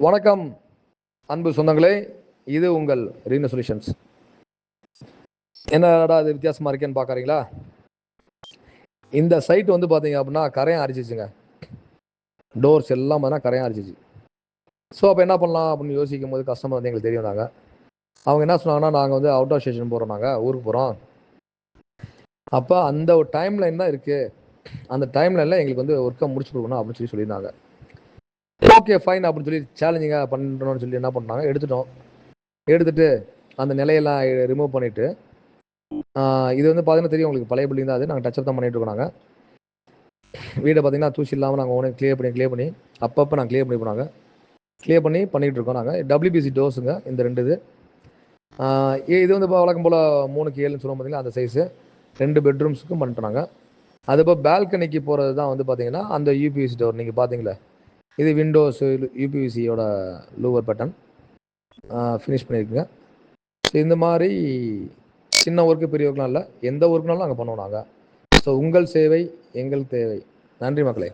வணக்கம் அன்பு சொந்தங்களே, இது உங்கள் ரீனோ சொல்யூஷன்ஸ். என்னடா அது வித்தியாசமா இருக்கேன்னு பார்க்குறீங்களா? இந்த சைட் வந்து பார்த்தீங்க அப்படின்னா கரையான் அரிச்சிச்சுங்க. டோர்ஸ் எல்லாம் பார்த்தீங்கன்னா கரையான் அரிச்சிச்சு. ஸோ அப்போ என்ன பண்ணலாம் அப்படின்னு யோசிக்கும் போது கஸ்டமர் வந்து எங்களுக்கு தெரியும். அவங்க என்ன சொன்னாங்கன்னா, நாங்கள் வந்து அவுட் ஆஃப் ஸ்டேஷன் போகிறோம், நாங்கள் ஊருக்கு போகிறோம். அப்போ அந்த ஒரு டைம் லைன் தான் இருக்குது, அந்த டைம் லைனில் எங்களுக்கு வந்து ஒர்க்கை முடிச்சு கொடுக்கணும் அப்படின்னு சொல்லியிருந்தாங்க. ஓகே ஃபைன் அப்படின்னு சொல்லி சேலஞ்சிங்காக பண்ணுறோன்னு சொல்லி என்ன பண்ணாங்க, எடுத்துட்டு அந்த நிலையெல்லாம் ரிமூவ் பண்ணிவிட்டு, இது வந்து பார்த்தீங்கன்னா தெரியும் உங்களுக்கு, பழைய பில்டிங் தான் அது. நாங்கள் டச்சப் தான் பண்ணிட்டு இருக்கோம். நாங்கள் வீடை பார்த்தீங்கன்னா தூசி இல்லாமல் நாங்கள் ஒன்று கிளியர் பண்ணி அப்பப்போ நாங்கள் கிளியர் பண்ணிகிட்டு இருக்கோம். நாங்கள் WBC டோர்ஸுங்க இந்த 2 இது வந்து இப்போ வழக்கம் போல் 3க்கு 7ன்னு சொல்லுவோம் பார்த்தீங்களா, அந்த சைஸு 2 பெட்ரூம்ஸுக்கும் பண்ணிட்டோம் நாங்கள். அதுப்போ பால்கனிக்கு போகிறது தான் வந்து பார்த்தீங்கன்னா அந்த UPVC டோர் நீங்கள் பார்த்தீங்களே, இது விண்டோஸு UPVCயோட லூவர் பட்டன் ஃபினிஷ் பண்ணியிருக்குங்க. ஸோ இந்த மாதிரி சின்ன ஒர்க்கு பெரிய ஒர்க்லாம் இல்லை, எந்த ஒர்க்னாலும் நாங்கள் பண்ணுவோம் நாங்கள். ஸோ உங்கள் சேவை எங்கள் தேவை. நன்றி மக்களே.